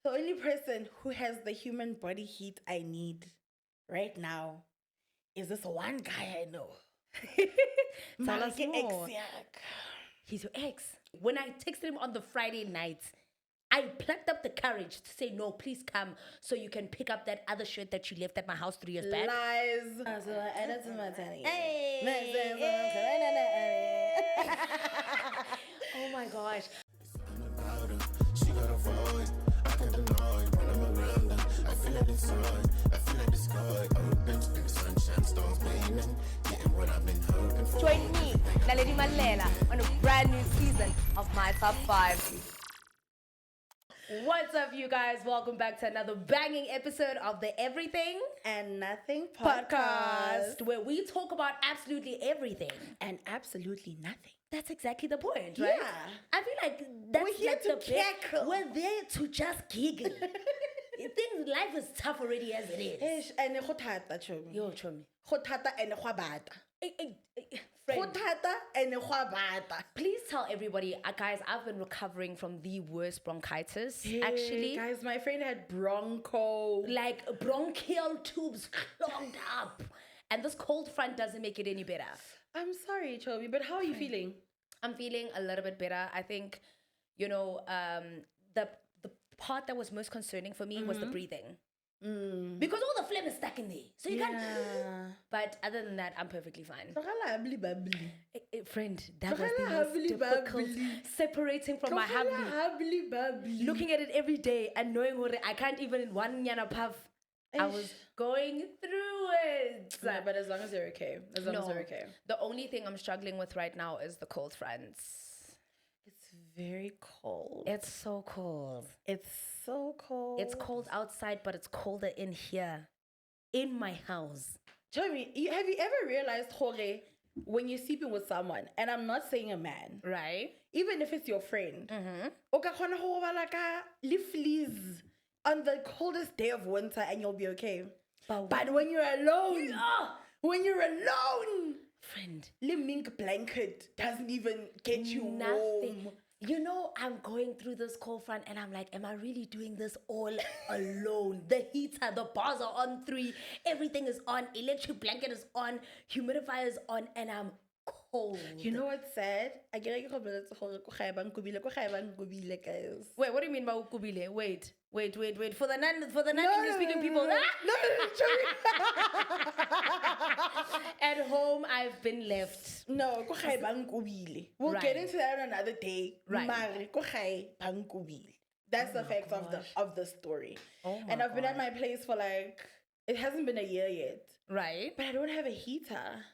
The only person who has the human body heat I need right now is this one guy I know. Tell us more. Ex-yak. He's your ex. When I texted him on the Friday night, I plucked up the courage to say, no, please come so you can pick up that other shirt that you left at my house 3 years back. Lies. So I added to my tiny. Oh my gosh. She got a void, I can't deny. When I'm around her, I feel it inside. I feel like the sky open, and the sunshine starts beaming. Getting what I've been hoping for. Join me, Naledi Mallela, on a brand new season of My Top 5. What's up, you guys? Welcome back to another banging episode of the Everything and Nothing podcast, where we talk about absolutely everything and absolutely nothing. That's exactly the point, right? Yeah. I feel like that's We're here like to the best. cackle. We're there to just giggle. Things, life is tough already as it is. And go thata, chomi. Yo, chomi. Go thata and go bata. Friend, Go thata and go bata. please tell everybody, guys, I've been recovering from the worst bronchitis, actually. Guys, my friend had broncho. Like bronchial tubes clogged up. And this cold front doesn't make it any better. I'm sorry, Chobi, but how are you feeling? I'm feeling a little bit better. I think, the part that was most concerning for me was the breathing. Because all the phlegm is stuck in there. So you can't. But other than that, I'm perfectly fine. Friend, that was the most difficult. Separating from my habli. Looking at it every day and knowing what I can't even in one yana puff. I was going through it. Yeah, but as long as you're okay. As long as you're okay. The only thing I'm struggling with right now is the cold fronts. It's very cold. It's so cold. It's so cold. It's cold outside, but it's colder in here. In my house. Tell me, have you ever realized, Jorge, when you're sleeping with someone, and I'm not saying a man, Right? even if it's your friend, o ka kgona go robala ka le fleas on the coldest day of winter and you'll be okay. But when you're alone, Friend, the mink blanket doesn't even get you nothing. warm. You know, I'm going through this cold front and I'm like, am I really doing this all alone? The heater, the bars are on 3, everything is on, electric blanket is on, humidifier is on, and I'm cold. You know what's sad? I get like guys. Wait, what do you mean by ukubile? Wait. For the non-English speaking people. At home, I've been left. No, we'll Right. get into that on another day. Right. That's the fact of the story. Oh my And I've been at gosh. my place for like, it hasn't been a year yet. Right? But I don't have a heater.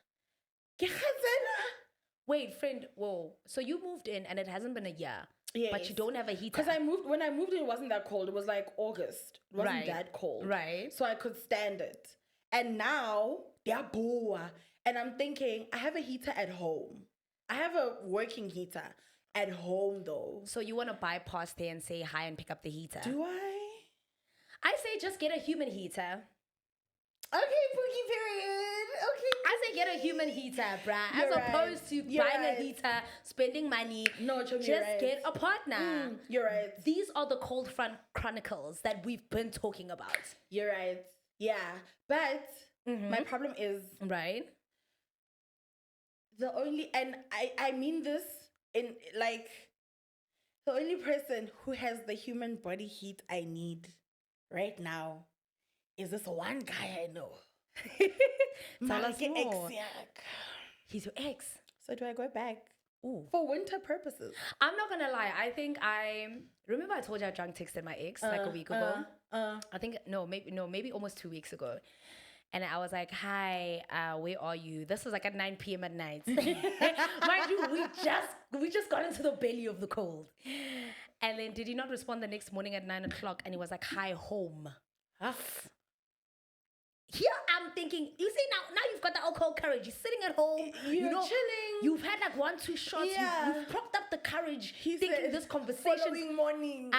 Wait, friend, whoa. So you moved in and it hasn't been a year. Yes. But you don't have a heater. Because when I moved in, it wasn't that cold. It was like August. It wasn't Right. that cold. Right. So I could stand it. And now, they're boa. And I'm thinking, I have a heater at home. I have a working heater at home though. So you want to bypass there and say hi and pick up the heater. Do I? I say just get a human heater. Okay, Pookie period. Okay. I say get a human heater, bruh. You're As right. opposed to You're buying right. a heater, spending money. No, Chomi, just you're right. get a partner. You're right. These are the cold front chronicles that we've been talking about. You're right. Yeah. But my problem is Right? and I mean this in like, the only person who has the human body heat I need right now is this one guy I know. Tell us more. Ex-yak. He's your ex. So do I go back? Ooh. For winter purposes. I'm not gonna lie. I think remember I told you I drunk texted my ex like a week ago. I think maybe almost 2 weeks ago. And I was like, hi, where are you? This was like at 9 p.m. at night. Mind you, we just got into the belly of the cold. And then did he not respond the next morning at 9 o'clock? And he was like, hi, home. here I'm thinking, you see now you've got the alcohol courage. You're sitting at home, You're chilling. You've had like 1-2 shots. Yeah. You've propped up the courage, He thinking said, this conversation. following morning.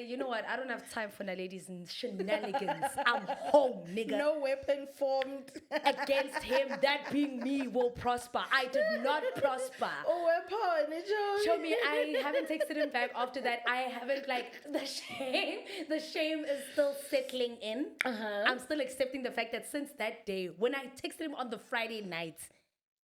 You know what? I don't have time for Naledi's shenanigans. I'm home, nigga. No weapon formed. Against him, that being me will prosper. I did not prosper. Oh, weapon. Show me, I haven't texted him back after that. I haven't, like, the shame is still settling in. I'm still accepting the fact that since that day, when I texted him on the Friday night,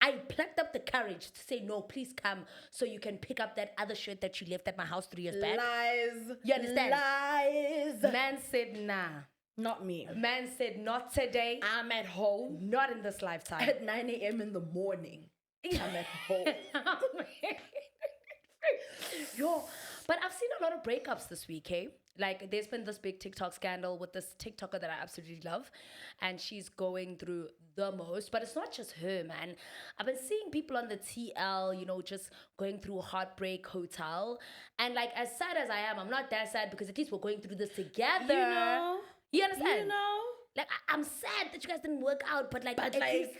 I plucked up the courage to say, no, please come so you can pick up that other shirt that you left at my house 3 years back. Lies. You understand? Lies. Man said, nah. Not me. Man said, not today. I'm at home. Not in this lifetime. At 9 a.m. in the morning. I'm at home. Yo, but I've seen a lot of breakups this week, hey? Like, there's been this big TikTok scandal with this TikToker that I absolutely love, and she's going through the most. But it's not just her, man. I've been seeing people on the TL, just going through Heartbreak Hotel. And, like, as sad as I am, I'm not that sad because at least we're going through this together. You understand? Like, I'm sad that you guys didn't work out, but, like, at least...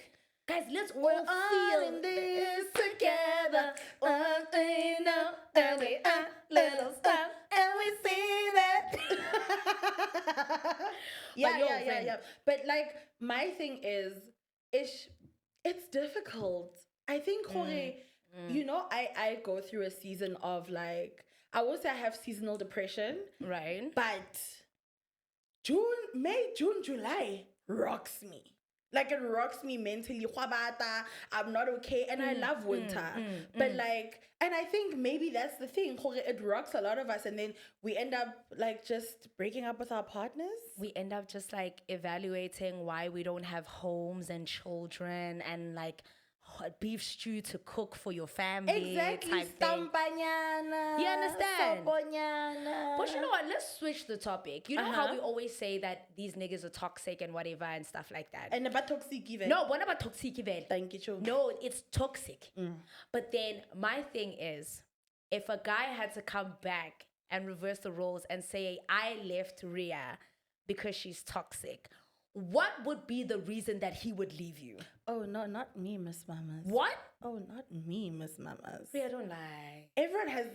Guys, let's all feel in this together. One thing now, and we are little stuff, and we see that. yeah. But like, my thing is, it's difficult. I think, I go through a season of like, I would say I have seasonal depression. Right. But May, June, July rocks me. Like, it rocks me mentally. I'm not okay. And I love winter. But like, and I think maybe that's the thing. It rocks a lot of us. And then we end up like just breaking up with our partners. We end up just like evaluating why we don't have homes and children and like beef stew to cook for your family. Exactly. Type thing. You understand? Sompanyana. But you know what? Let's switch the topic. You know how we always say that these niggas are toxic and whatever and stuff like that. And about toxic even. No, what about toxic even? Thank you, Cho. No, it's toxic. But then my thing is, if a guy had to come back and reverse the roles and say, I left Rhea because she's toxic, what would be the reason that he would leave you? Oh, no, not me, Miss Mamas. What? Oh, not me, Miss Mamas. Rhea, don't lie. Everyone has...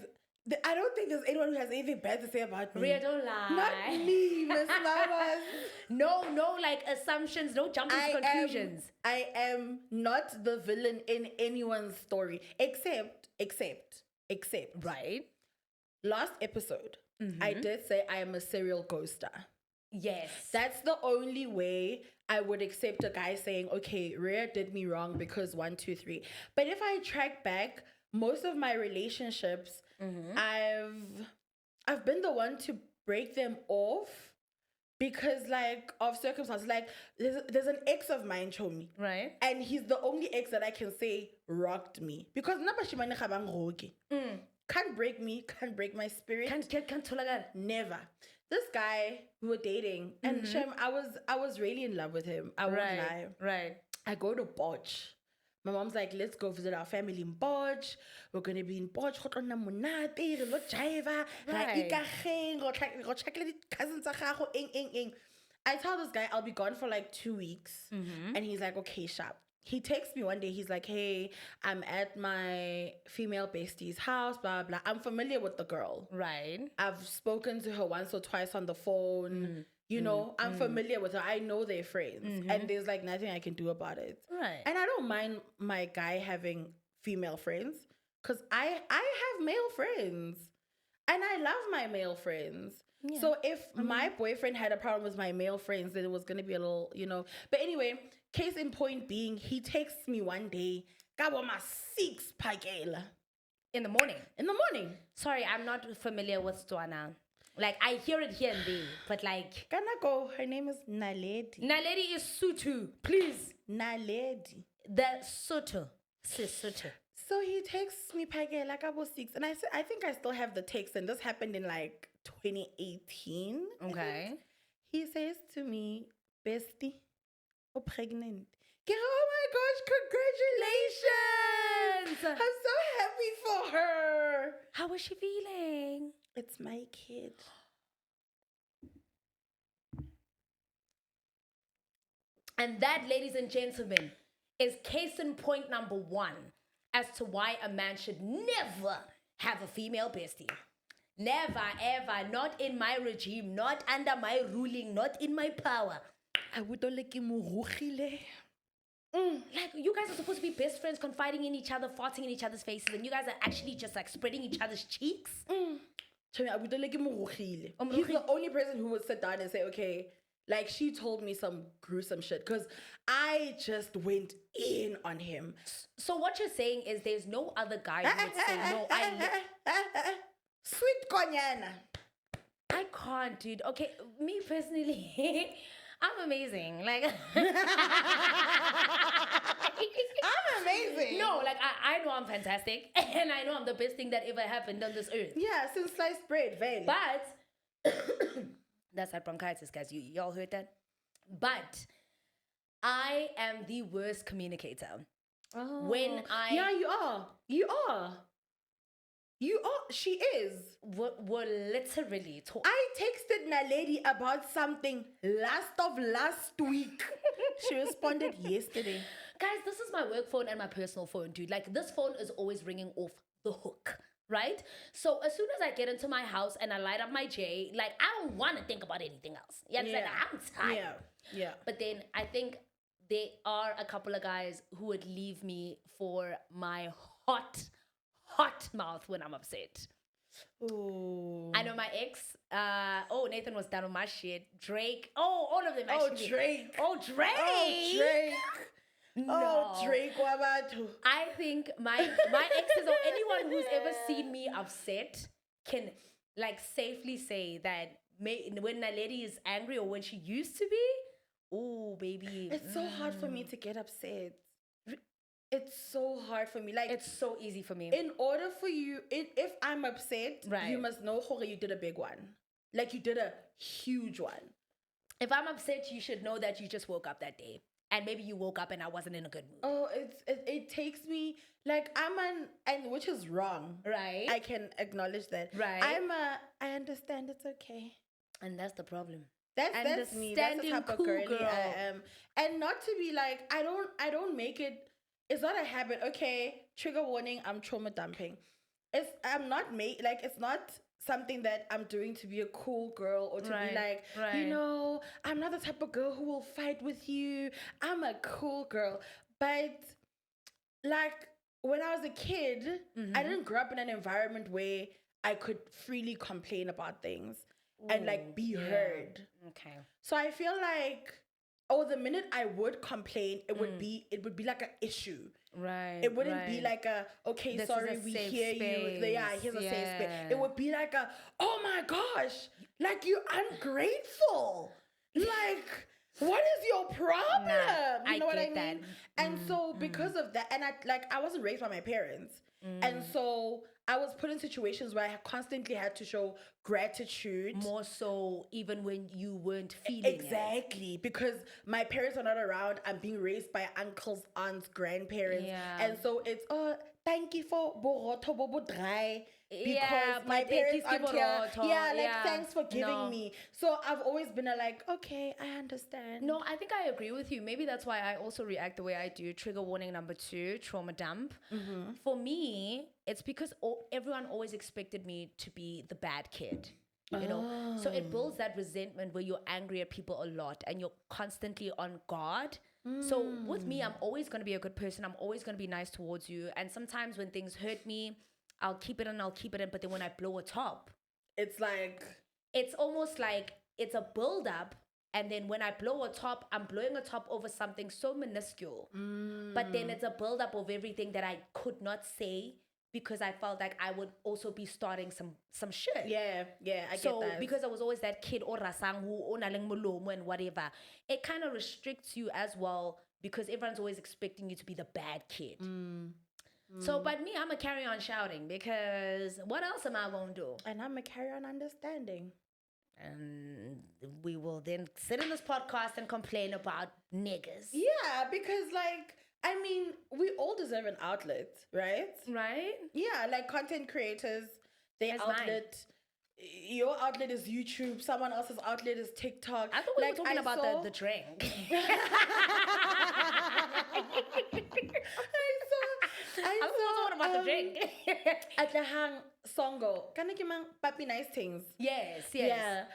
I don't think there's anyone who has anything bad to say about me. Rhea, don't lie. Not me, Miss Mamas. No, like assumptions, no jumping to conclusions. I am not the villain in anyone's story. Except. Right. Last episode, I did say I am a serial ghoster. Yes. That's the only way I would accept a guy saying, okay, Rhea did me wrong because 1, 2, 3. But if I track back, most of my relationships, I've been the one to break them off because like of circumstances. Like there's an ex of mine, Chomi. Right. And he's the only ex that I can say rocked me. Because can't break me, can't break my spirit. Can't Never. This guy we were dating, and Shem, I was really in love with him. I won't lie. Right. I go to Boch. My mom's like, let's go visit our family in Boch. We're gonna be in Boch. Go check cousins. I tell this guy I'll be gone for like 2 weeks, and he's like, okay, sharp. He texts me one day. He's like, hey, I'm at my female bestie's house, blah, blah. I'm familiar with the girl. Right. I've spoken to her once or twice on the phone. I'm familiar with her. I know they're friends. And there's like nothing I can do about it. Right. And I don't mind my guy having female friends because I have male friends. And I love my male friends. Yeah. So if my boyfriend had a problem with my male friends, then it was going to be a little, But anyway, case in point being, he texts me one day, Gaboma 6 pagela. In the morning? In the morning. Sorry, I'm not familiar with Stwana. Like, I hear it here and there, but like... Kanako, her name is Naledi. Naledi is Sutu, please. Naledi. The Sutu. Sis Sutu. So he texts me pagela Gabo 6, and I think I still have the text, and this happened in like 2018. Okay. He says to me, bestie, I'm pregnant. Oh my gosh, congratulations! I'm so happy for her. How was she feeling? It's my kid. And that, ladies and gentlemen, is case in point number 1 as to why a man should never have a female bestie. Never, ever. Not in my regime, not under my ruling, not in my power. Like, you guys are supposed to be best friends, confiding in each other, farting in each other's faces, and you guys are actually just like spreading each other's cheeks. He's the only person who would sit down and say, okay, like she told me some gruesome shit because I just went in on him. So what you're saying is there's no other guy who would say, no, Sweet Konyana. I can't, dude. Okay, me personally, I'm amazing. Like, I'm amazing. No, like I know I'm fantastic, and I know I'm the best thing that ever happened on this earth. Yeah, since sliced bread, very. But that's that bronchitis, guys. Y'all heard that? But I am the worst communicator. Oh. Yeah, you are. She is. We're literally talking. I texted Naledi about something last week. She responded yesterday. Guys, this is my work phone and my personal phone, dude. Like, this phone is always ringing off the hook, right? So as soon as I get into my house and I light up my J, like, I don't want to think about anything else. You understand? I'm tired. Yeah. But then I think there are a couple of guys who would leave me for my hot mouth when I'm upset. Ooh. I know my ex. Nathan was done with my shit. Drake. All of them actually. Drake. No. Oh, Drake Wabatu. I think my exes or anyone who's ever seen me upset can like safely say that when Naledi is angry or when she used to be, ooh, baby. It's so hard for me to get upset. It's so hard for me. Like, it's so easy for me. In order for you, if I'm upset, right, you must know, Jorge, you did a big one. Like, you did a huge one. If I'm upset, you should know that you just woke up that day. And maybe you woke up and I wasn't in a good mood. Oh, it takes me, like, and which is wrong. Right. I can acknowledge that. Right. I understand it's okay. And that's the problem. That's me. That's the type of girly I am. And not to be like, I don't make it, it's not a habit. Okay, trigger warning, I'm trauma dumping. It's not something that I'm doing to be a cool girl or to be like, you know, I'm not the type of girl who will fight with you. I'm a cool girl. But like when I was a kid, I didn't grow up in an environment where I could freely complain about things and like be heard. Okay. So I feel like, the minute I would complain, it would be like an issue. Right. It wouldn't be like this sorry, we hear space. You. Yeah, here's a safe space. It would be like oh my gosh, like you're ungrateful. Like, what is your problem? Nah, you know what I mean? That. And so because of that, and I wasn't raised by my parents. And so I was put in situations where I constantly had to show gratitude. More so even when you weren't feeling Exactly. Because my parents are not around. I'm being raised by uncles, aunts, grandparents. Yeah. And so it's, thank you for boroto bobo dry. Because my parents aren't here. Thanks for giving me. So I've always been okay, I understand. No, I think I agree with you. Maybe that's why I also react the way I do. Trigger warning number 2, trauma dump. For me, it's because everyone always expected me to be the bad kid. You know? So it builds that resentment where you're angry at people a lot and you're constantly on guard. So with me, I'm always going to be a good person. I'm always going to be nice towards you. And sometimes when things hurt me, I'll keep it in. But then when I blow a top, it's almost like it's a build up. And then when I blow a top, I'm blowing a top over something so minuscule. But then it's a build up of everything that I could not say because I felt like I would also be starting some shit. Yeah, I get that. So because I was always that kid or rasang who onaleng molomo and whatever, it kind of restricts you as well because everyone's always expecting you to be the bad kid. So, but me, I'm going to carry on shouting because what else am I going to do? And I'm going to carry on understanding. And we will then sit in this podcast and complain about niggas. Yeah, because we all deserve an outlet, right? Right? Yeah, like content creators, their outlet your outlet is YouTube, someone else's outlet is TikTok. I thought we were talking about the drink. I thought we were talking about the drink. At the hang songo, can I give man papi nice things? Yes. Yeah.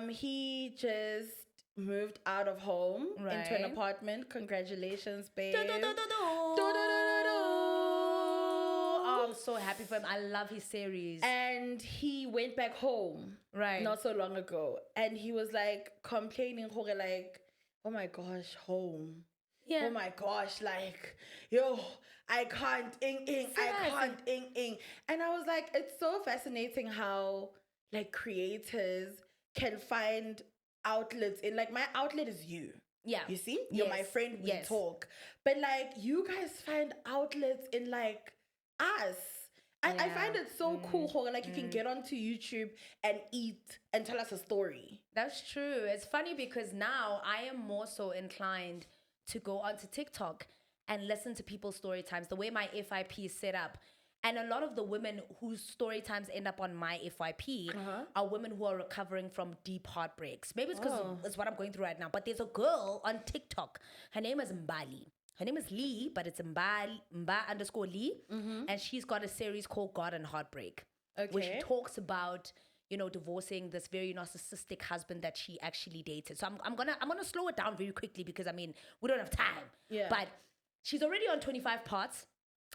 He just moved out of home into an apartment. Congratulations, babe. Oh, I'm so happy for him. I love his series. And he went back home not so long ago, and he was like complaining, like, oh my gosh, home. Yeah. Oh my gosh, like, yo, I can't I can't And I was like, it's so fascinating how like creators can find outlets in, like, my outlet is you. Yeah. You see? You're my friend, we talk. But like, you guys find outlets in like us. I find it so cool how like you can get onto YouTube and eat and tell us a story. That's true. It's funny because now I am more so inclined to go onto TikTok and listen to people's story times, the way my FYP is set up. And a lot of the women whose story times end up on my FYP are women who are recovering from deep heartbreaks. Maybe it's because it's what I'm going through right now. But there's a girl on TikTok. Her name is Mbali. Her name is Lee, but it's Mba_Lee. And she's got a series called God and Heartbreak. Okay. Where she talks about, you know, divorcing this very narcissistic husband that she actually dated. So I'm gonna slow it down very quickly because, I mean, we don't have time. Yeah. But she's already on 25 parts.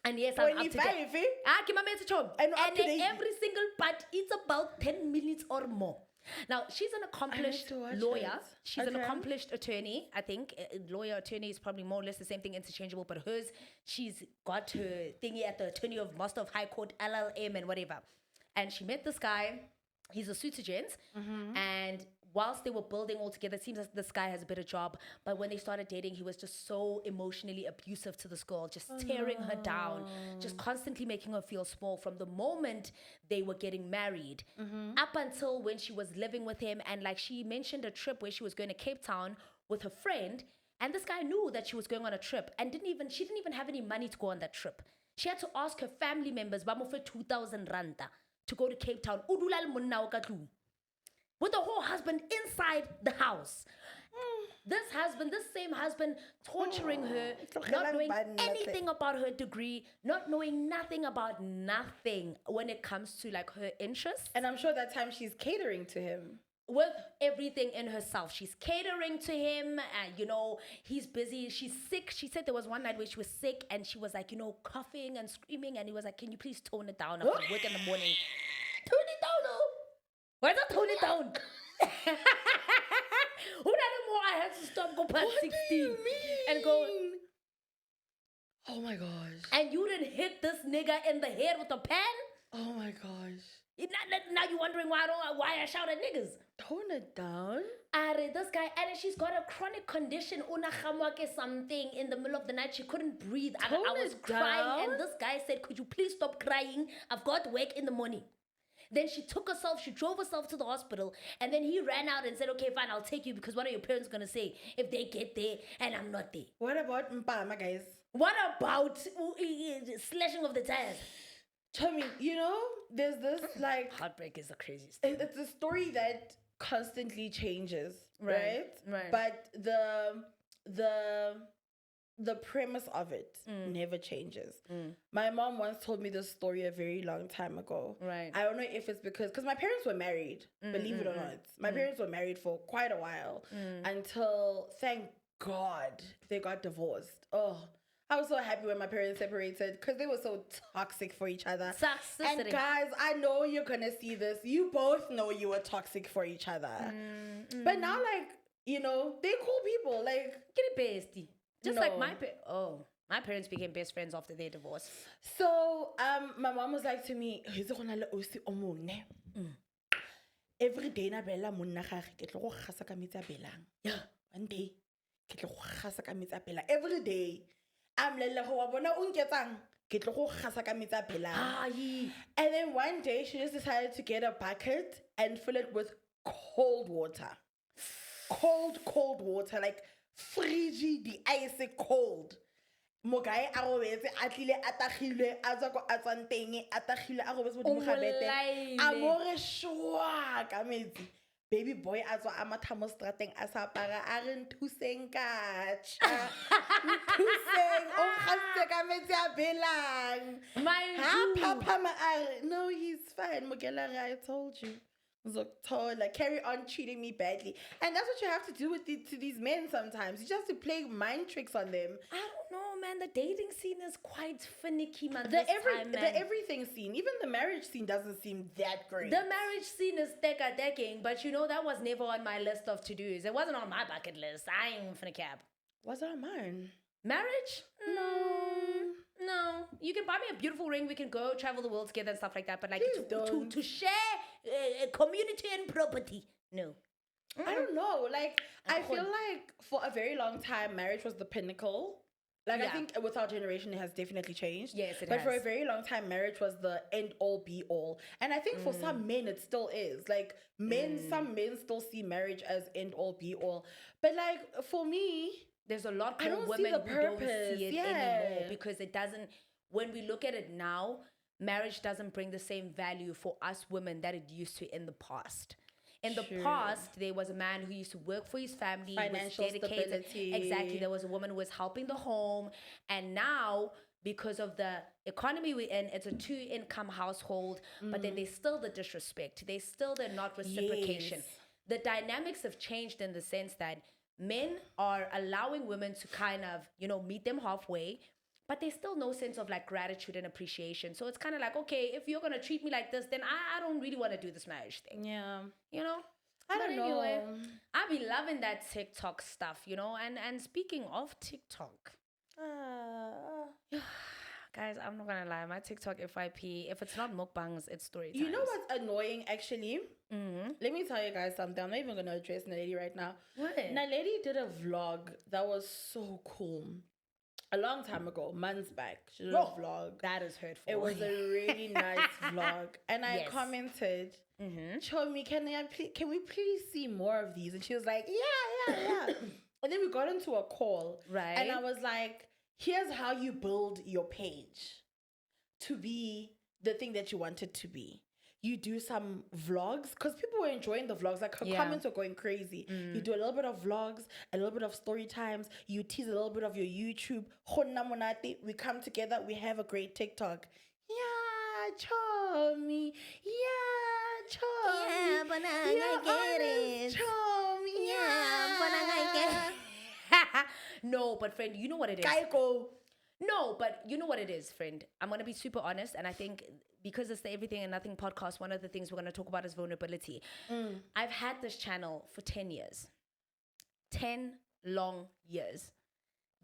And yes, I'm up to date. Give my message home. And every single part, it's about 10 minutes or more. Now, she's an accomplished lawyer. She's an accomplished attorney, I think. Lawyer, attorney is probably more or less the same thing, interchangeable. But hers, she's got her thingy at the attorney of Master of High Court, LLM and whatever. And she met this guy. He's a suitor gent. And whilst they were building all together, it seems like this guy has a better job. But when they started dating, he was just so emotionally abusive to this girl, just tearing her down, just constantly making her feel small from the moment they were getting married up until when she was living with him. And like, she mentioned a trip where she was going to Cape Town with her friend. And this guy knew that she was going on a trip and she didn't even have any money to go on that trip. She had to ask her family members, for 2,000 rand to go to Cape Town. With the whole husband inside the house. This same husband, torturing her, not knowing anything about her degree, not knowing nothing about nothing when it comes to like her interests. And I'm sure that time she's catering to him. With everything in herself. She's catering to him and, you know, he's busy. She's sick. She said there was one night where she was sick and she was like, you know, coughing and screaming. And he was like, can you please tone it down? I'm at work in the morning. Tone it down, oh. Why not tone it down? Who more I had to stop, go past 16 and go. Oh my gosh. And you didn't hit this nigga in the head with a pen? Oh my gosh. Now you're wondering why I shout at niggas. Tone it down. This guy, and she's got a chronic condition, something in the middle of the night. She couldn't breathe. I was crying, and this guy said, could you please stop crying? I've got work in the morning. Then she drove herself to the hospital, and then he ran out and said, okay, fine, I'll take you, because what are your parents going to say if they get there and I'm not there? What about Mpama, guys? What about slashing of the tires? Tell me, you know, there's this, like... Heartbreak is a crazy story. It's a story that constantly changes, right? But the premise of it never changes. My mom once told me this story a very long time ago. Right. I don't know if it's because my parents were married, believe it or not. My parents were married for quite a while until, thank God, they got divorced. Oh, I was so happy when my parents separated because they were so toxic for each other. Toxicity. And guys, I know you're going to see this. You both know you were toxic for each other. But now, like, you know, they're cool people. Like, get it bestie. Just like my parents became best friends after their divorce. So, my mom was like to me, every day na bela monna gage ke tlo go gasa ka metsi a belang. Yeah, one day ke tlo go gasa ka metsi a belang. Every day. Mallela go wa bona o nketsang ke tlo go gasa ka metsi a belang. And then one day she just decided to get a bucket and fill it with cold water. Cold water, like frigid, the icy cold. mo guy a robetse a tlile a tagilwe a tswa ko a tswang teng a tagilwe a robetse modimo ga bete a mo re shwa ka metsi baby boy a tswa a matha mo strateng a sa apara a re nthuseng ka tša nthuseng o nkgasitse ka metsi a belang ha papa no he's fine Mogela I told you like carry on treating me badly, and that's what you have to do with to these men sometimes. You just have to play mind tricks on them. I don't know, man. The dating scene is quite finicky, man. The everything scene, even the marriage scene, doesn't seem that great. The marriage scene is decking, but you know that was never on my list of to-dos. It wasn't on my bucket list. I ain't finna cap. Was it on mine? Marriage? No. You can buy me a beautiful ring. We can go travel the world together and stuff like that. But like to share community and property, no. I don't know. Like I feel like for a very long time, marriage was the pinnacle. Like I think with our generation, it has definitely changed. Yes, it but has. For a very long time, marriage was the end all be all. And I think for some men, it still is. Like some men still see marriage as end all be all. But like for me, there's a lot more women who don't see it anymore because it doesn't, when we look at it now, marriage doesn't bring the same value for us women that it used to in the past. In the past, there was a man who used to work for his family, financial was dedicated. Stability. Exactly. There was a woman who was helping the home. And now, because of the economy we're in, it's a 2-income household, but then there's still the disrespect. There's still the not reciprocation. Yes. The dynamics have changed in the sense that men are allowing women to kind of, meet them halfway, but there's still no sense of like gratitude and appreciation. So it's kind of like, okay, if you're going to treat me like this, then I don't really want to do this marriage thing. Yeah. I don't know. I be loving that TikTok stuff, and speaking of TikTok, guys, I'm not going to lie. My TikTok FYP, if it's not mukbangs, it's story times. You know what's annoying, actually? Let me tell you guys something. I'm not even going to address Naledi right now. What? Naledi did a vlog that was so cool. A long time ago, months back. She did a vlog. That is hurtful. It was a really nice vlog. And I commented, Chomi, can we please see more of these? And she was like, yeah. And then we got into a call. Right. And I was like, here's how you build your page to be the thing that you want it to be. You do some vlogs because people were enjoying the vlogs. Like her comments were going crazy. You do a little bit of vlogs, a little bit of story times. You tease a little bit of your YouTube. We come together. We have a great TikTok. Yeah, Chomi. Yeah, Chomi. Yeah, but I get it. Chomi. Yeah, but I get it. No, but friend, you know what it is. Kaiko. No, but you know what it is, friend. I'm going to be super honest. And I think because it's the Everything and Nothing podcast, one of the things we're going to talk about is vulnerability. I've had this channel for 10 years. 10 long years.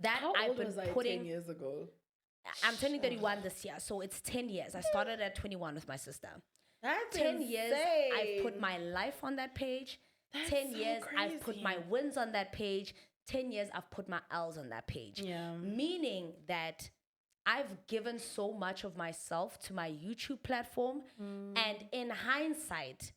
How old was I 10 years ago? I'm turning 31 this year. So it's 10 years. I started at 21 with my sister. That's 10 insane. years, I've put my life on that page. That's 10 so years, crazy. I've put my wins on that page. 10 years, I've put my L's on that page. Yeah. Meaning that I've given so much of myself to my YouTube platform. And in hindsight,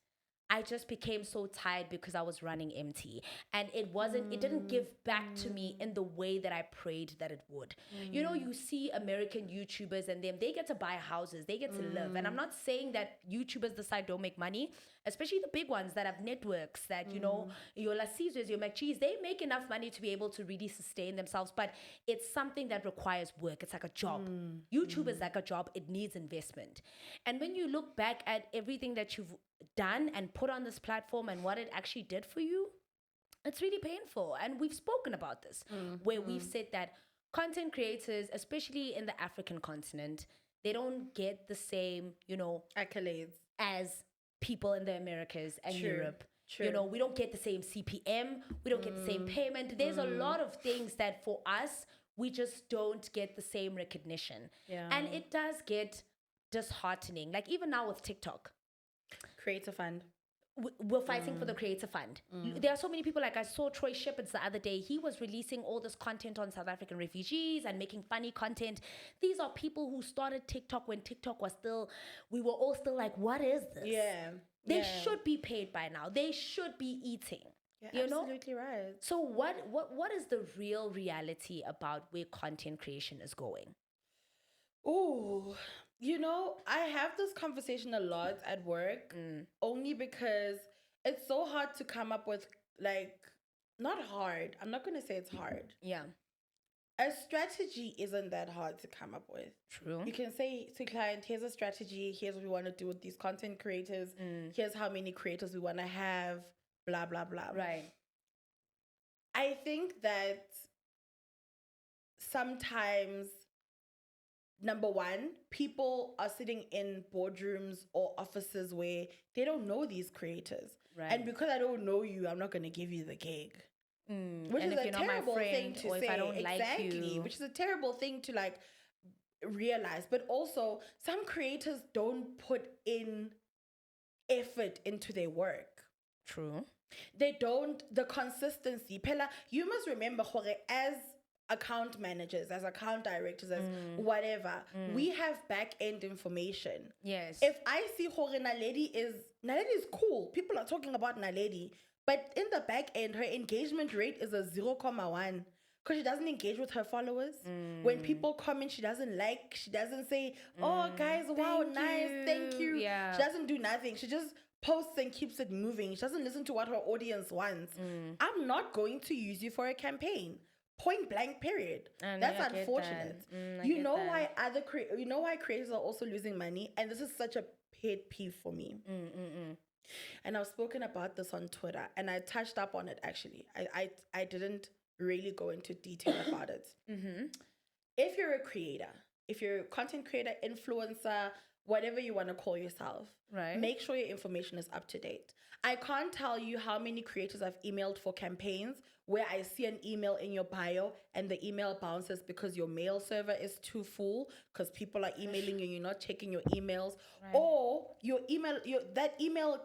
I just became so tired because I was running empty. And it didn't give back to me in the way that I prayed that it would. You see American YouTubers and they get to buy houses, they get to live. And I'm not saying that YouTubers this side don't make money, especially the big ones that have networks that, your La Caesars, your McCheese, they make enough money to be able to really sustain themselves. But it's something that requires work. It's like a job. YouTube is like a job. It needs investment. And when you look back at everything that you've done and put on this platform and what it actually did for you, it's really painful. And we've spoken about this, where we've said that content creators, especially in the African continent, they don't get the same, accolades as people in the Americas and Europe. True. We don't get the same CPM. We don't get the same payment. There's a lot of things that for us, we just don't get the same recognition. Yeah. And it does get disheartening. Like even now with TikTok. Creator Fund. We're fighting for the Creator Fund. There are so many people, like I saw Troy Shepherds the other day. He was releasing all this content on South African refugees and making funny content. These are people who started TikTok when TikTok was we were all still like, what is this? Yeah. They should be paid by now. They should be eating. You're absolutely right. So what is the real reality about where content creation is going? Oh, I have this conversation a lot at work, only because it's so hard to come up with, like, not hard. I'm not going to say it's hard. Yeah. A strategy isn't that hard to come up with. True. You can say to client, here's a strategy. Here's what we want to do with these content creators. Here's how many creators we want to have, blah, blah, blah. Right. I think that sometimes, number one, people are sitting in boardrooms or offices where they don't know these creators. Right. And because I don't know you, I'm not going to give you the gig. Which and is if a you're not terrible my friend, thing to or say. if I don't Exactly. like you. Which is a terrible thing to, like, realize. But also, some creators don't put in effort into their work. True. They don't, the consistency. Pella, you must remember, as account managers, as account directors, as whatever, we have back-end information. Yes. If I see Naledi is cool. People are talking about Naledi. But in the back end, her engagement rate is a 0.1. Because she doesn't engage with her followers. When people comment, she doesn't say, oh, guys, wow, nice, thank you. Yeah. She doesn't do nothing. She just posts and keeps it moving. She doesn't listen to what her audience wants. I'm not going to use you for a campaign. Point blank, period. That's unfortunate. You know why creators are also losing money? And this is such a pet peeve for me. And I've spoken about this on Twitter, and I touched up on it, actually. I didn't really go into detail about it. If you're a creator, if you're a content creator, influencer, whatever you want to call yourself, right, make sure your information is up to date. I can't tell you how many creators I've emailed for campaigns where I see an email in your bio and the email bounces because your mail server is too full, because people are emailing you, you're not checking your emails, or your email, that email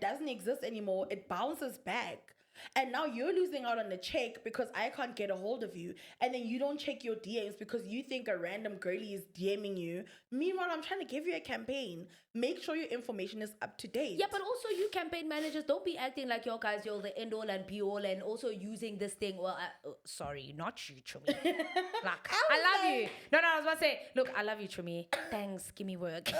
doesn't exist anymore, it bounces back. And now you're losing out on the check because I can't get a hold of you. And then you don't check your DMs because you think a random girlie is DMing you. Meanwhile, I'm trying to give you a campaign. Make sure your information is up to date. Yeah, but also you campaign managers, don't be acting like you're the end all and be all, and also using this thing. Well, sorry, not you, Chumi. Like, I love you. No, I was about to say, look, I love you, Chumi. Thanks, give me work.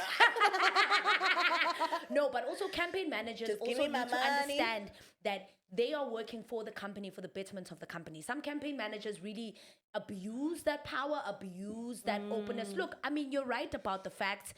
No, but also campaign managers just also need to understand that they are working for the company, for the betterment of the company. Some campaign managers really abuse that power, abuse that openness. Look, I mean, you're right about the fact,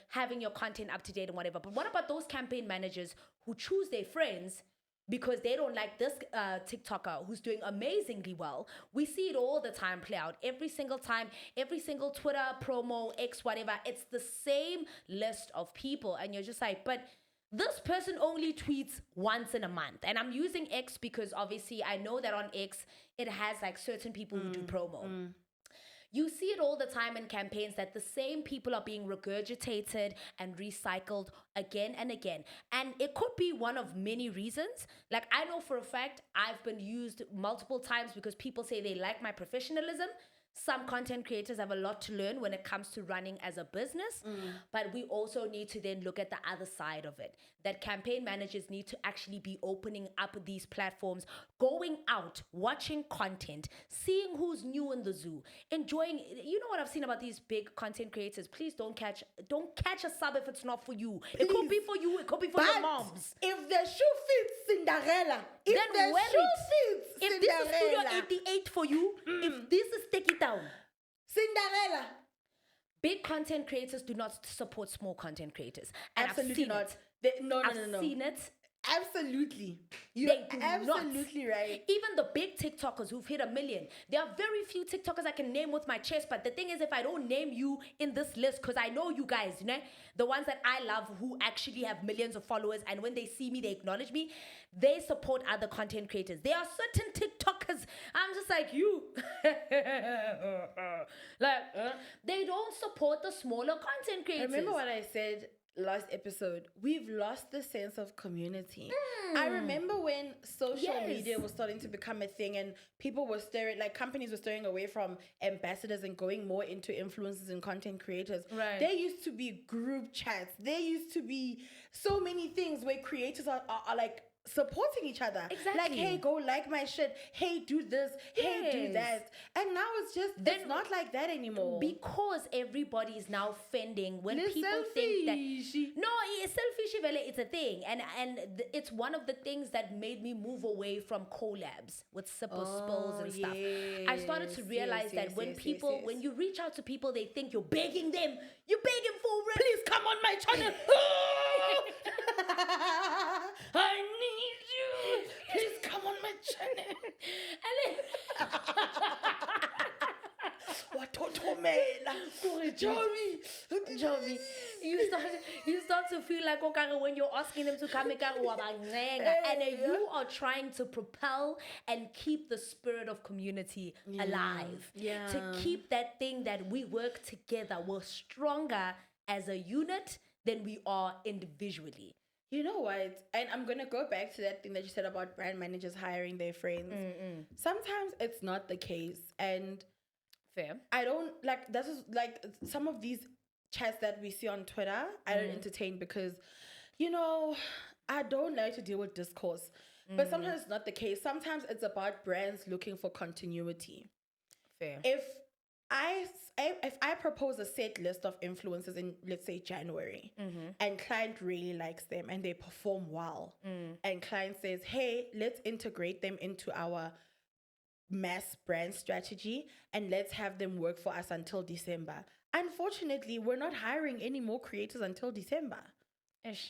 having your content up to date and whatever. But what about those campaign managers who choose their friends because they don't like this TikToker who's doing amazingly well? We see it all the time play out. Every single time, every single Twitter, promo, X, whatever, it's the same list of people. And you're just like, but this person only tweets once in a month. And I'm using X because obviously I know that on X, it has like certain people who do promo. You see it all the time in campaigns that the same people are being regurgitated and recycled again and again. And it could be one of many reasons. Like, I know for a fact I've been used multiple times because people say they like my professionalism. Some content creators have a lot to learn when it comes to running as a business, but we also need to then look at the other side of it, that campaign managers need to actually be opening up these platforms, going out, watching content, seeing who's new in the zoo, enjoying. You know what I've seen about these big content creators? Please don't catch a sub if it's not for you. Please. It could be for you, it could be for your moms. If the shoe fits Cinderella, If this is Studio 88 for you, if this is take it down. Cinderella. Big content creators do not support small content creators. And absolutely not. No. I've seen it. Absolutely. You're absolutely right. Even the big TikTokers who've hit 1 million, there are very few TikTokers I can name with my chest. But the thing is, if I don't name you in this list, because I know you guys, the ones that I love who actually have millions of followers, and when they see me, they acknowledge me, they support other content creators. There are certain TikTokers, I'm just like, you. They don't support the smaller content creators. Remember what I said last episode? We've lost the sense of community. I remember when social media was starting to become a thing and people were companies were steering away from ambassadors and going more into influencers and content creators. Right. There used to be group chats. There used to be so many things where creators are like supporting each other. Exactly. Like, hey, go like my shit. Hey, do this. Hey, do that. And now it's not like that anymore. Because everybody is now fending when people think that no, it's selfish. It's a thing, and it's one of the things that made me move away from collabs with Sipper Spills and stuff. I started to realize that when you reach out to people, they think you're begging them. You're begging for it. Please come on my channel. I need you. Please come on my channel. And then Joey, you start to feel like when you're asking them to come and you are trying to propel and keep the spirit of community alive. Yeah. To keep that thing that we work together. We're stronger as a unit than we are individually. You know what? And I'm going to go back to that thing that you said about brand managers hiring their friends. Sometimes it's not the case. And fair. I don't like, this is like some of these chats that we see on Twitter, I don't entertain because, you know, I don't like to deal with discourse. But sometimes it's not the case. Sometimes it's about brands looking for continuity. Fair. If I propose a set list of influencers in, let's say, January, and client really likes them and they perform well, and client says, hey, let's integrate them into our mass brand strategy and let's have them work for us until December. Unfortunately, we're not hiring any more creators until December.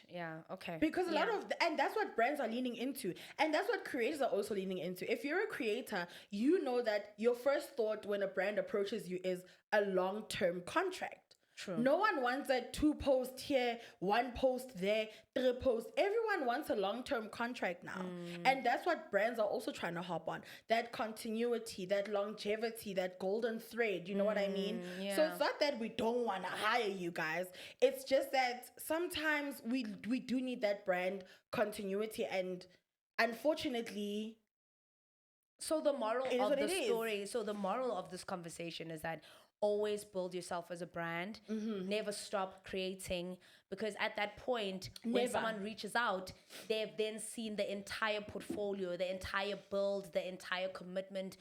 Yeah, okay. Because and that's what brands are leaning into. And that's what creators are also leaning into. If you're a creator, you know that your first thought when a brand approaches you is a long-term contract. True. No one wants a 2 post here, 1 post there, 3 posts. Everyone wants a long-term contract now. And that's what brands are also trying to hop on. That continuity, that longevity, that golden thread. You know what I mean? Yeah. So it's not that we don't want to hire you guys. It's just that sometimes we do need that brand continuity. And unfortunately... So the moral of the story, so the moral of this conversation is that always build yourself as a brand. Never stop creating, because at that point, when someone reaches out, they've then seen the entire portfolio, the entire build, the entire commitment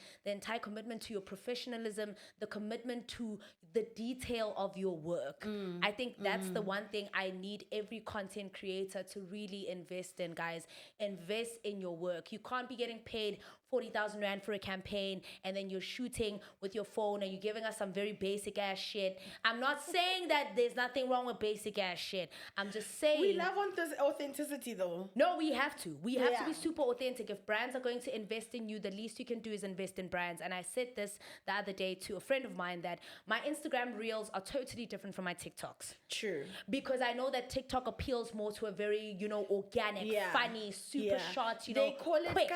to your professionalism, the commitment to the detail of your work. I think that's the one thing I need every content creator to really invest in, guys. Invest in your work. You can't be getting paid 40,000 Rand for a campaign and then you're shooting with your phone and you're giving us some very basic ass shit. I'm not saying that there's nothing wrong with basic ass shit. I'm just saying... We love authenticity though. No, we have to. We have to be super authentic. If brands are going to invest in you, the least you can do is invest in brands. And I said this the other day to a friend of mine that my Instagram reels are totally different from my TikToks. True. Because I know that TikTok appeals more to a very, organic, funny, super short, They call it quick.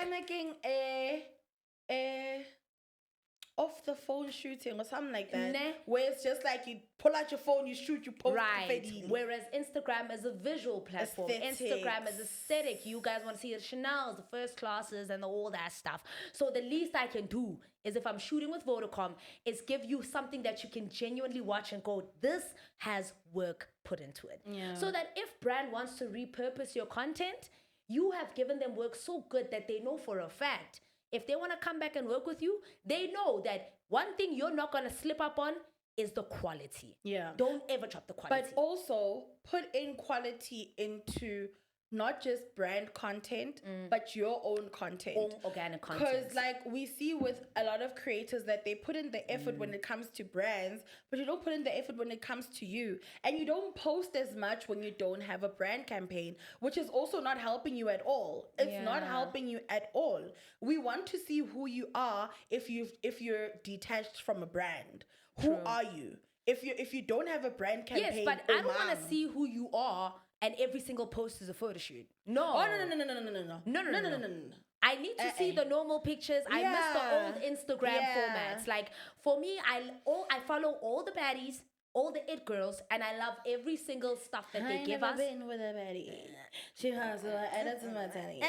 Off the phone shooting or something like that. Where it's just like you pull out your phone, you shoot, you post. Right. Whereas Instagram is a visual platform. Aesthetics. Instagram is aesthetic. You guys want to see the Chanels, the first classes, and all that stuff. So the least I can do is, if I'm shooting with Vodacom, is give you something that you can genuinely watch and go, this has work put into it. Yeah. So that if brand wants to repurpose your content, you have given them work so good that they know for a fact, if they want to come back and work with you, they know that one thing you're not going to slip up on is the quality. Yeah. Don't ever drop the quality. But also put in quality into not just brand content, but your own content. Own organic content. Because like we see with a lot of creators that they put in the effort when it comes to brands, but you don't put in the effort when it comes to you. And you don't post as much when you don't have a brand campaign, which is also not helping you at all. It's not helping you at all. We want to see who you are if you're detached from a brand. True. Who are you? If you don't have a brand campaign. Yes, but I don't want to see who you are and every single post is a photo shoot. No. Oh, no. I need to see the normal pictures. I miss the old Instagram formats. Like, for me, I follow all the baddies, all the it girls, and I love every single stuff that they give us. I've never been with a baddie. She has to add it to my tally.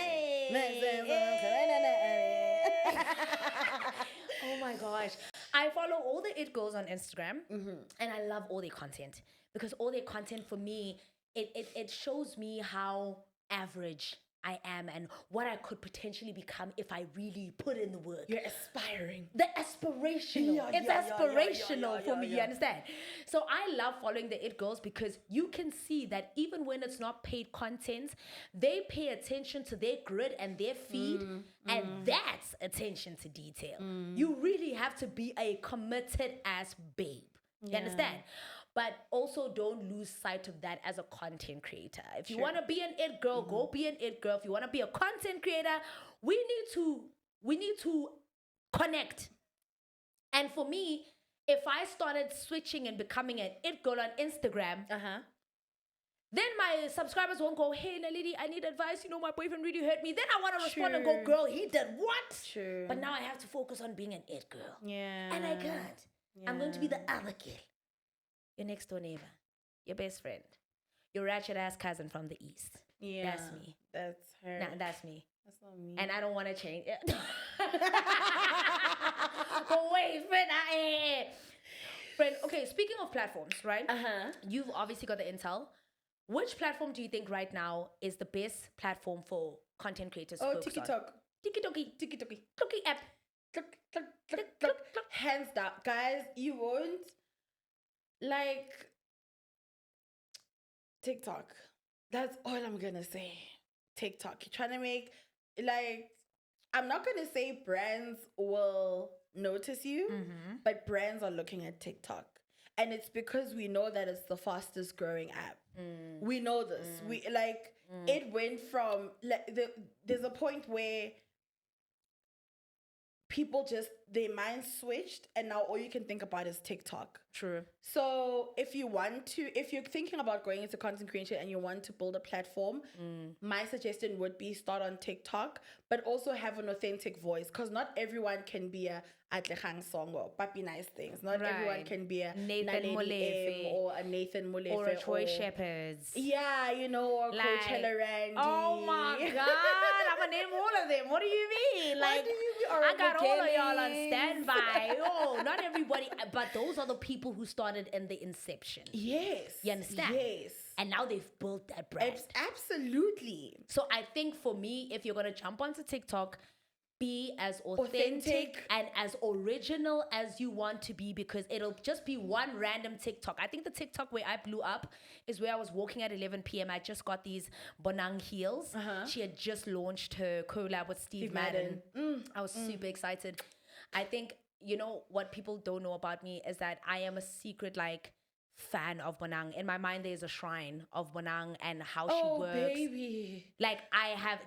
Oh my gosh. I follow all the it girls on Instagram, and I love all their content. Because all their content, for me, it shows me how average I am and what I could potentially become if I really put in the work. You're aspiring. The aspirational. It's aspirational for me, you understand? So I love following the It Girls because you can see that even when it's not paid content, they pay attention to their grid and their feed, and that's attention to detail. You really have to be a committed ass babe. You understand? But also don't lose sight of that as a content creator. If you want to be an It Girl, go be an It Girl. If you want to be a content creator, we need to connect. And for me, if I started switching and becoming an It Girl on Instagram, then my subscribers won't go, hey, Naledi, I need advice. You know, my boyfriend really hurt me. Then I want to respond and go, girl, he did what? True. But now I have to focus on being an It Girl. Yeah. And I can't. I'm going to be the other girl. Your next door neighbor. Your best friend. Your ratchet ass cousin from the east. Yeah. That's me. That's her. Nah, that's me. That's not me. And I don't want to change it. But wait, friend, okay, speaking of platforms, right? You've obviously got the intel. Which platform do you think right now is the best platform for content creators to focus on? TikTok. TikTok app. Hands down. Guys, you won't like TikTok. That's all I'm gonna say. TikTok. You're trying to make, like, I'm not gonna say brands will notice you, but brands are looking at TikTok. And it's because we know that it's the fastest growing app. We know this. We like it went from like there's a point where people just, their minds switched and now all you can think about is TikTok. True. So if you're thinking about going into content creation and you want to build a platform, my suggestion would be start on TikTok, but also have an authentic voice, because not everyone can be a Atlehang song or Papi Nice Things. Not everyone can be a Nathan Naledi Molefe or a Nathan Molefe or a Troy Shepherds. Yeah, you know, or like, Coachella Randy. Oh my God, I'm gonna name all of them. What do you mean? Like, I got all of y'all on standby. Oh, not everybody, but those are the people who started in the inception. Yes. You understand? Yes. And now they've built that brand. Absolutely. So I think for me, if you're gonna jump onto TikTok, be as authentic and as original as you want to be, because it'll just be one random TikTok. I think the TikTok where I blew up is where I was walking at 11 p.m. I just got these Bonang heels. She had just launched her collab with Steve Madden. I was super excited. I think, you know, what people don't know about me is that I am a secret, like, fan of Bonang. In my mind, there's a shrine of Bonang and how she works. Oh, baby. Like,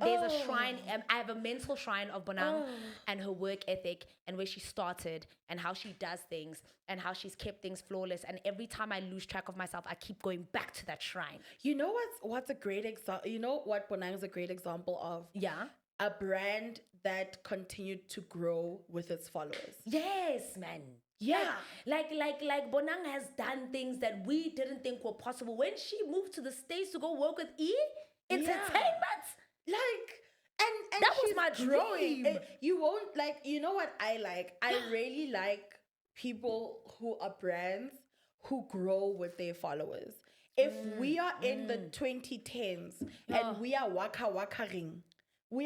there's a shrine, I have a mental shrine of Bonang and her work ethic and where she started and how she does things and how she's kept things flawless. And every time I lose track of myself, I keep going back to that shrine. You know what's a great example? You know what Bonang is a great example of? Yeah. A brand that continued to grow with its followers. Yes, man. Yeah. Like Bonang has done things that we didn't think were possible. When she moved to the States to go work with Entertainment. Like, and that was she's my growing. dream. You won't, like, you know what I like? I really like people who are brands who grow with their followers. If we are in the 2010s and we are waka ring, but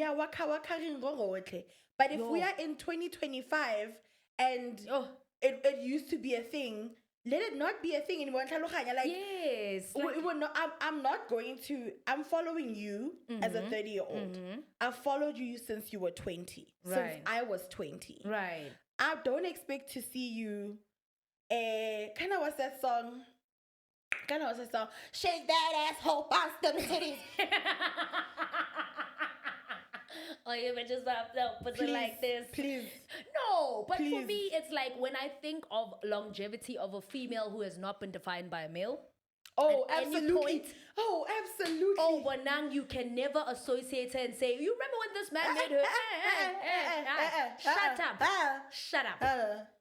if we are in 2025 and it used to be a thing, let it not be a thing anymore. Like, yes. I'm following you as a 30-year-old. I've followed you since you were 20. Since I was 20. Right. I don't expect to see you, kind of what's that song? Shake that asshole, bounce them titties. Oh, you bitches up, put it like this. Please. No, but for me, it's like when I think of longevity of a female who has not been defined by a male. Oh, absolutely. Oh, absolutely. Oh, Bonang, you can never associate her and say, you remember when this man made her? Shut up.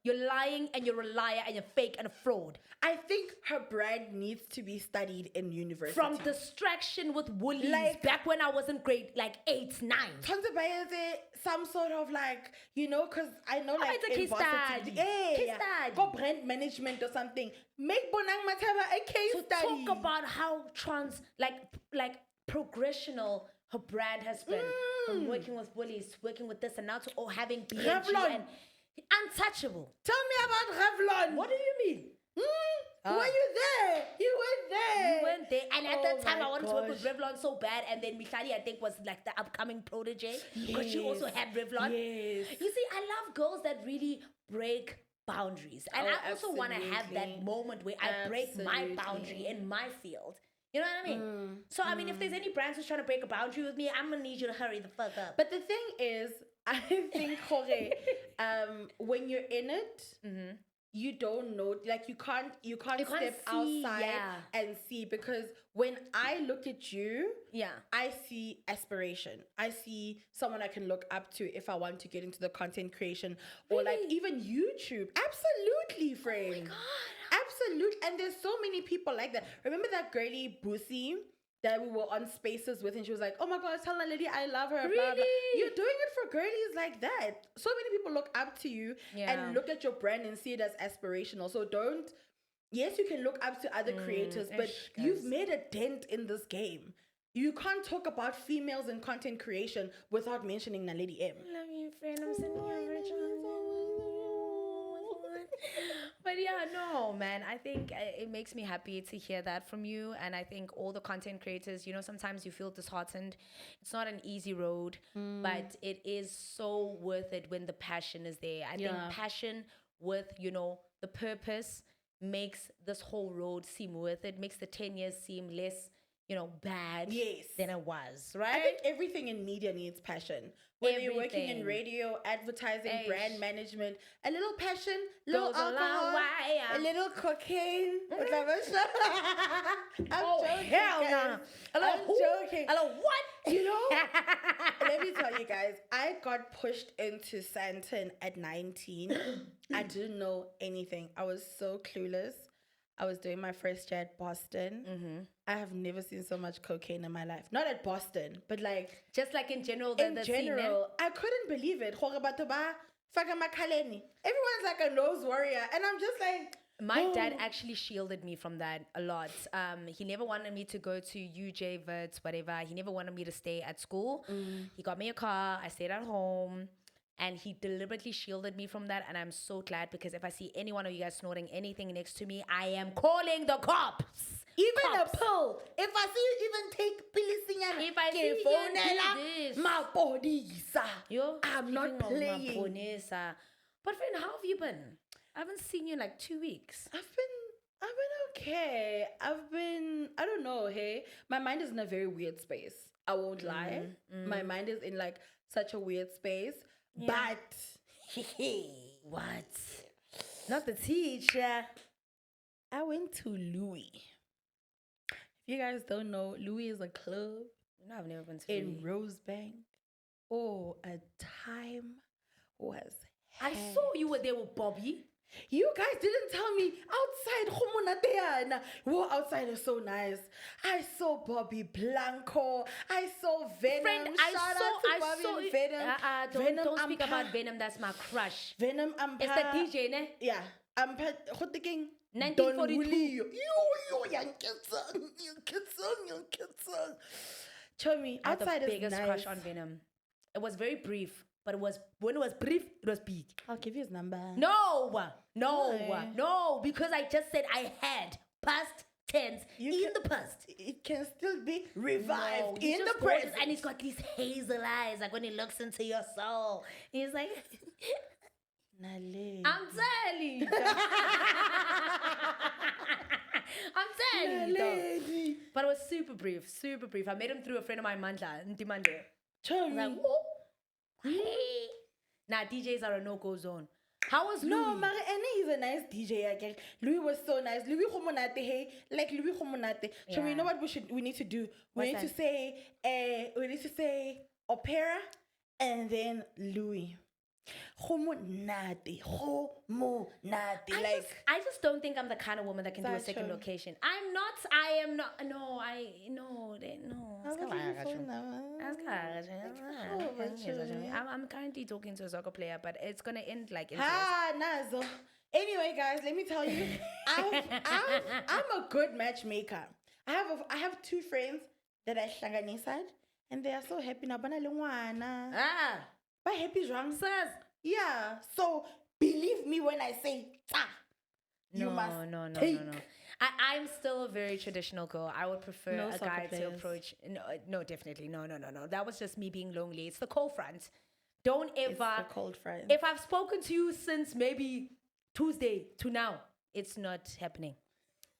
You're lying and you're a liar and you're fake and a fraud. I think her brand needs to be studied in university. From distraction with woolies, like, back when I was in grade, like 8, 9. Some sort of, like, you know, because I know, like, in varsity. Go brand management or something. Make Bonang Mataba a case study. Talk about how like progressional her brand has been from working with bullies to working with this and now to having BMG Revlon. and untouchable. Tell me about Revlon. What do you mean? Were you there? You went there. You went there. And at that time, my I wanted to work with gosh. Revlon so bad. And then Michali, I think, was like the upcoming protege. Because she also had Revlon. Yes. You see, I love girls that really break boundaries. And I also want to have that absolutely. moment where I break my boundary in my field. You know what I mean? So, I mean, if there's any brands who's trying to break a boundary with me, I'm going to need you to hurry the fuck up. But the thing is, I think, Jorge, when you're in it, you don't know, like you can't step see, outside and see, because when I look at you, I see aspiration. I see someone I can look up to if I want to get into the content creation or like even YouTube. Absolutely, friend. Oh my God. Absolutely. And there's so many people like that. Remember that girly Boosie that we were on Spaces with, and she was like, oh my God, tell Naledi I love her. Blah, blah. Really? You're doing it for girlies like that. So many people look up to you and look at your brand and see it as aspirational. So yes, you can look up to other creators, but you've made a dent in this game. You can't talk about females in content creation without mentioning Naledi M. Love you, friend. I'm sending you a But yeah, no, man. I think it makes me happy to hear that from you. And I think all the content creators, sometimes you feel disheartened. It's not an easy road, but it is so worth it when the passion is there. I think passion with, the purpose makes this whole road seem worth it, makes the 10 years seem less, bad than it was, right? I think everything in media needs passion. Whether you're working in radio, advertising, brand management, a little passion, little alcohol, a little cocaine. I'm joking. Hell no. I'm joking. Hello, what? Let me tell you guys, I got pushed into Santon at 19. I didn't know anything. I was so clueless. I was doing my first year at Boston. I have never seen so much cocaine in my life. Not at Boston, but like... Just like in general. I couldn't believe it. Everyone's like a nose warrior. And I'm just like... My dad actually shielded me from that a lot. He never wanted me to go to UJ, Verts, whatever. He never wanted me to stay at school. He got me a car. I stayed at home. And he deliberately shielded me from that. And I'm so glad, because if I see any one of you guys snorting anything next to me, I am calling the cops. Even a pill. If I see you even take pills, if I see you do this, my body, I'm not speaking of playing. my bonesa. But friend, how have you been? I haven't seen you in like 2 weeks. I've been okay. I don't know, hey. My mind is in a very weird space. I won't lie. My mind is in like such a weird space. Yeah. But what? Not the teacher. I went to Louis. If you guys don't know, Louis is a club I've never been to in Rosebank. Oh, a time was I saw you were there with Bobby. You guys didn't tell me outside. Well, outside is so nice. I saw Bobby Blanco. I saw Venom. Friend, I saw Venom. Don't speak about Venom. That's my crush. Venom. It's the DJ, ne? Yeah. I'm thinking 1942. Young kids. Show me. I had Outside the is biggest nice. crush on Venom. It was very brief, but when it was brief, it was big. I'll give you his number. No, Why? no, because I just said I had past tense the past. It can still be revived He's in the just gorgeous, present. and he's got these hazel eyes, like when he looks into your soul. He's like, Naledi. I'm telling you. I'm telling you. Naledi. But it was super brief. I met him through a friend of mine, Mandla, Ntimande. Show me. Like, oh, hey. Nah, DJs are a no-go zone. How was Louis? No, Mara, and he's a nice DJ. Again. Louis was so nice. Louis Homonate, hey, like Louis Homonate. So you know what we need to do? We need to say opera and then Louis. Homonate. I just don't think I'm the kind of woman that can do a second location. I am not. No. I'm currently talking to a soccer player, but it's gonna end like in Nazo. Anyway, guys, let me tell you, I'm a good matchmaker. I have 2 friends that I shanganisad, And they are so happy now. Bana le ngwana. Ah, Ba happy jwang? sis. Yeah. So believe me when I say, you must take. I'm still a very traditional girl. I would prefer No a soccer guy to players. approach. No, definitely. No. That was just me being lonely. It's the cold front. Don't It's ever. the cold front. If I've spoken to you since maybe Tuesday to now, it's not happening.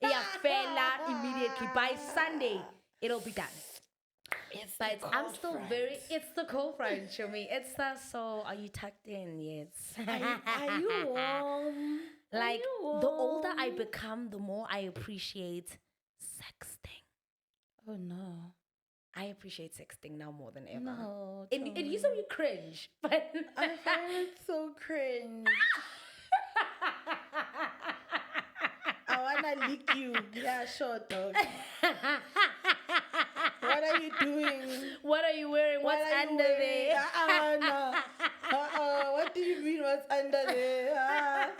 Yeah, fella immediately. By Sunday, it'll be done. But I'm still very. It's the cold front, show me. It's the so. Are you tucked in? Yes. Are you warm? Like the older I become, the more I appreciate sexting. Oh no. I appreciate sexting now more than ever. No. It used to be cringe, but I find it so cringe. I wanna lick you. Yeah, sure, dog. What are you doing? What are you wearing? What's What are you under wearing? there? No. What do you mean? What's under there?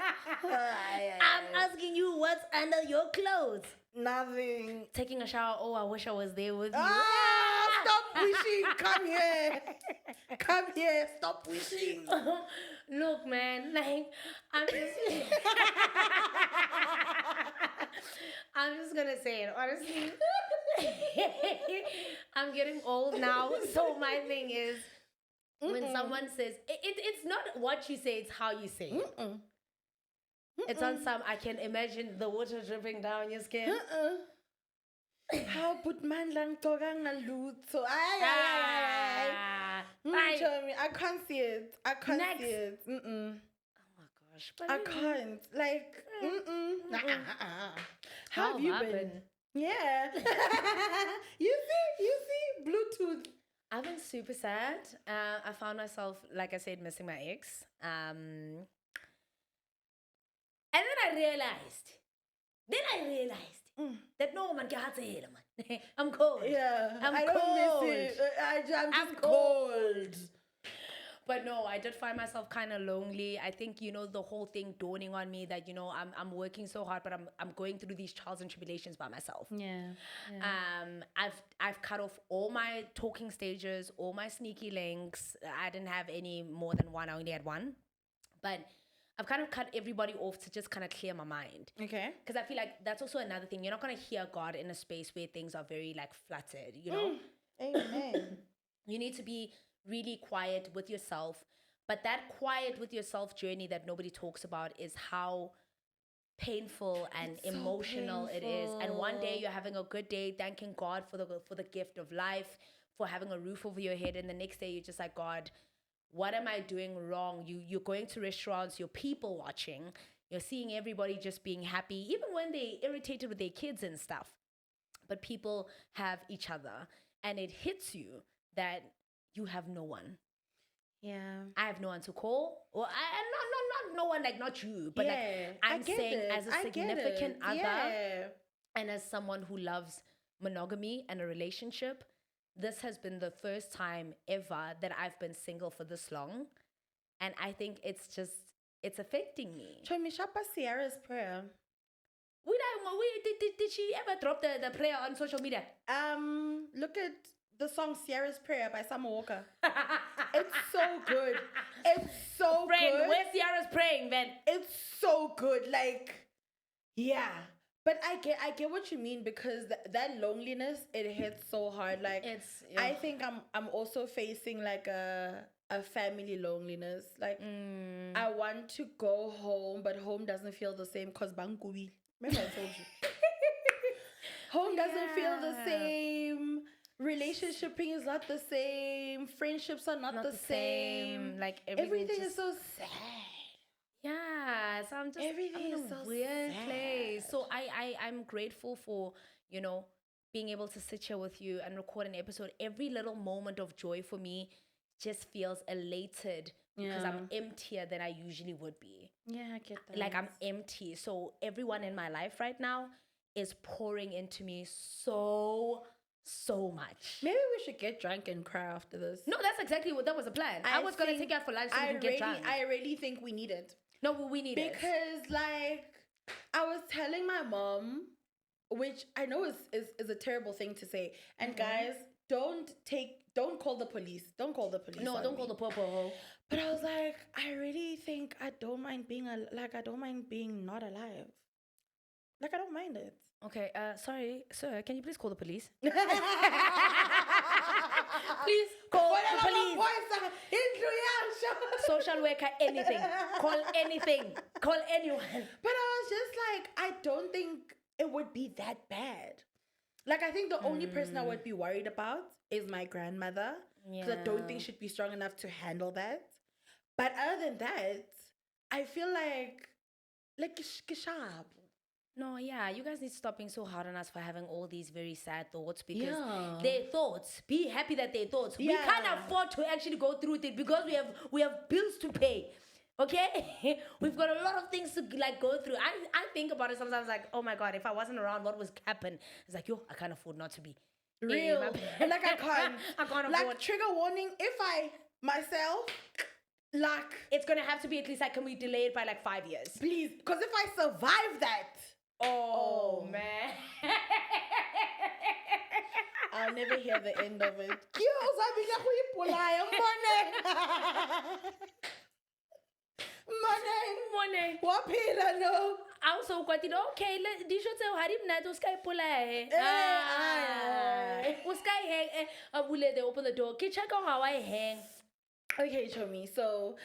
I'm asking you what's under your clothes. Nothing. Taking a shower. Oh, I wish I was there with you. Stop wishing. Come here. Come here. Stop wishing. Look, man, like I'm just I'm just gonna say it honestly. I'm getting old now, so my thing is when someone says it's not what you say, it's how you say it. It's on some. I can imagine the water dripping down your skin. How put man lang togang na lutho. I can't see it. I can't Next. see it. Oh my gosh, but I can't. Like, How have you been? Yeah. you see, Bluetooth. I've been super sad. I found myself, like I said, missing my ex. And then I realized that no man can man. I'm cold. Yeah. I'm I cold. don't miss it. I'm just cold. But no, I did find myself kind of lonely. I think, the whole thing dawning on me that, I'm working so hard, but I'm going through these trials and tribulations by myself. Yeah. I've cut off all my talking stages, all my sneaky links. I didn't have any more than one. I only had one. But I've kind of cut everybody off to just kind of clear my mind. Okay. Because I feel like that's also another thing. You're not going to hear God in a space where things are very like fluttered, Amen. You need to be really quiet with yourself. But that quiet with yourself journey that nobody talks about is how painful and It's so emotional it is. And one day you're having a good day, thanking God for the gift of life, for having a roof over your head. And the next day you're just like, God, what am I doing wrong? You're going to restaurants, you're people watching, you're seeing everybody just being happy, even when they're irritated with their kids and stuff. But people have each other, and it hits you that you have no one. Yeah. I have no one to call. Well, not no one, like not you, but like I'm saying as a significant other and as someone who loves monogamy and a relationship. This has been the first time ever that I've been single for this long. And I think it's affecting me. Show me Shapa Sierra's prayer. Did she ever drop the prayer on social media? Look at the song Sierra's Prayer by Summer Walker. It's so good. It's so good. Where's Sierra's praying then? It's so good. Like, yeah. But I get what you mean, because that loneliness, it hits so hard. Like, I think I'm also facing like a family loneliness. Like, I want to go home, but home doesn't feel the same because Bankubi. Remember I told you. Home doesn't feel the same. Relationshiping is not the same. Friendships are not the same. Like everything is so sad. Yeah, so I'm just Everything in is so a weird sad. place. So I'm grateful for, being able to sit here with you and record an episode. Every little moment of joy for me just feels elated because I'm emptier than I usually would be. Yeah, I get that. Like I'm empty. So everyone in my life right now is pouring into me so much. Maybe we should get drunk and cry after this. No, that's exactly what that was the plan. I was going to take you out for lunch so we can get drunk. I really think we need it. No, we need it. Because, like, I was telling my mom, which I know is a terrible thing to say. And guys, don't take don't call the police. Don't call the police. No, don't call the popo. But I was like, I really think I don't mind being I don't mind being not alive. Like, I don't mind it. Okay, sorry, sir, can you please call the police? Please call the police. Social worker, anything. Call anything. Call anyone. But I was just like, I don't think it would be that bad. Like, I think the only person I would be worried about is my grandmother. Because I don't think she'd be strong enough to handle that. But other than that, I feel like sharp. No, yeah, you guys need to stop being so hard on us for having all these very sad thoughts because they're thoughts. Be happy that they're thoughts. We can't afford to actually go through it because we have bills to pay. Okay? We've got a lot of things to like go through. I think about it sometimes like, oh my God, if I wasn't around, what was happen? It's like, I can't afford not to be. Real. Like I can't afford. Like trigger warning, if I myself like it's gonna have to be at least like, can we delay it by like 5 years? Please. Because if I survive that, oh man. I'll never hear the end of it. Money. Waphila no. Also kwatile okay disho tseo ha di mnate o ska ipolae. O ska hang abule they open the door. Ke check how I hang. Okay, Chomi. So,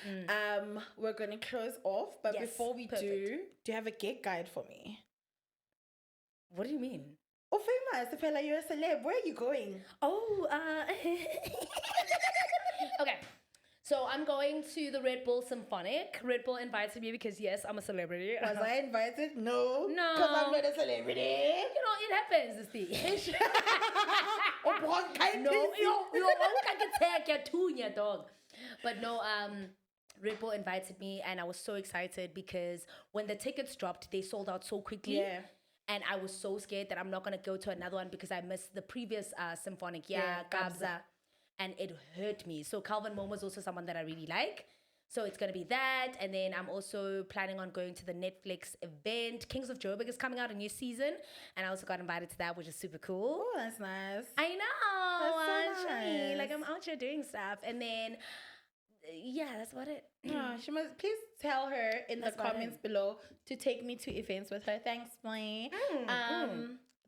we're gonna close off, but before we do you have a gig guide for me? What do you mean? Oh, famous. Fela, you're a celeb. Where are you going? Oh, okay. So I'm going to the Red Bull Symphonic. Red Bull invited me because yes, I'm a celebrity. Was I invited? No. No. Because I'm not a celebrity. You know, it happens, this thing. Dog. But no, Red Bull invited me and I was so excited because when the tickets dropped, they sold out so quickly. Yeah. And I was so scared that I'm not going to go to another one because I missed the previous symphonic. Kabza. And it hurt me. So Calvin Momo is also someone that I really like. So it's going to be that. And then I'm also planning on going to the Netflix event. Kings of Joburg is coming out a new season. And I also got invited to that, which is super cool. Oh, that's nice. I know. That's so nice. Like I'm out here doing stuff. And then, that's about it. Oh, she must please tell her in the comments below to take me to events with her. Thanks, Mai.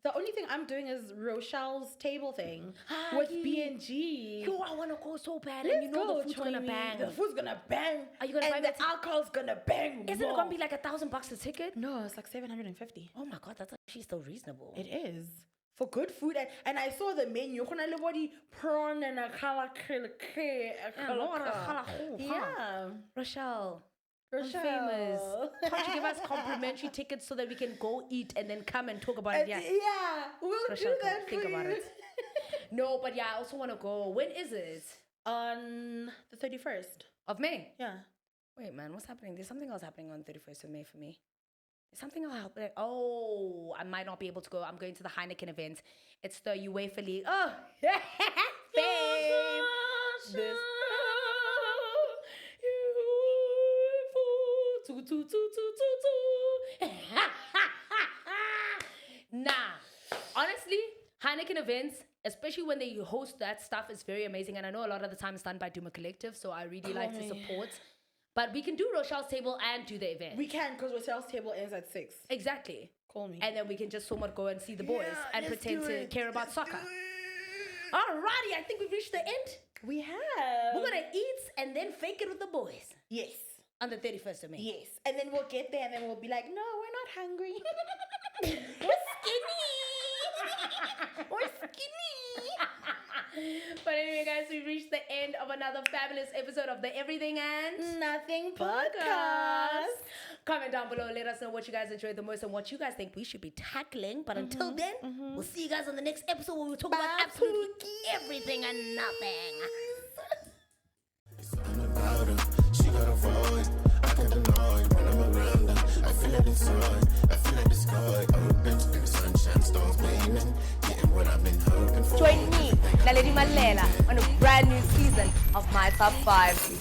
The only thing I'm doing is Rochelle's table thing with B&G. Yo, I want to go so bad. Let's and you know go, the food's going to bang. The food's going to bang. Are you going to buy the alcohol's going to bang. Isn't it going to be like $1,000 a ticket? No, it's like $750. Oh my God, that's actually still reasonable. It is. For good food. And I saw the menu. Prawn and a color. Yeah. Rochelle. I'm famous. Can't you give us complimentary tickets so that we can go eat and then come and talk about it? Yeah, we'll Rochelle, do that. Think about it. No, but yeah, I also want to go. When is it? On the 31st of May. Yeah. Wait, man, what's happening? There's something else happening on 31st of May for me. There's something else happening. Oh, I might not be able to go. I'm going to the Heineken event. It's the UEFA League. Oh, fame. This. Nah, honestly, Heineken events, especially when they host that stuff, is very amazing. And I know a lot of the time it's done by Duma Collective, so I really like to support. But we can do Rochelle's table and do the event. We can, because Rochelle's table ends at 6. Exactly. Call me. And then we can just somewhat go and see the boys and pretend to care about soccer. Alrighty, I think we've reached the end. We have. We're going to eat and then fake it with the boys. Yes. On the 31st of May. Yes. And then we'll get there and then we'll be like, no, we're not hungry. We're skinny. We're skinny. But anyway, guys, we've reached the end of another fabulous episode of the Everything and Nothing podcast. Comment down below. Let us know what you guys enjoyed the most and what you guys think we should be tackling. But until then, we'll see you guys on the next episode where we'll talk about absolutely everything and nothing. It's something about her. She got a void. I can't deny it. When I'm around her, I feel it inside. I feel like the sky open and the sunshine starts gleaming. Getting what I've been hoping for. Join me, Naledi Mallela, on a brand new season of My Top 5.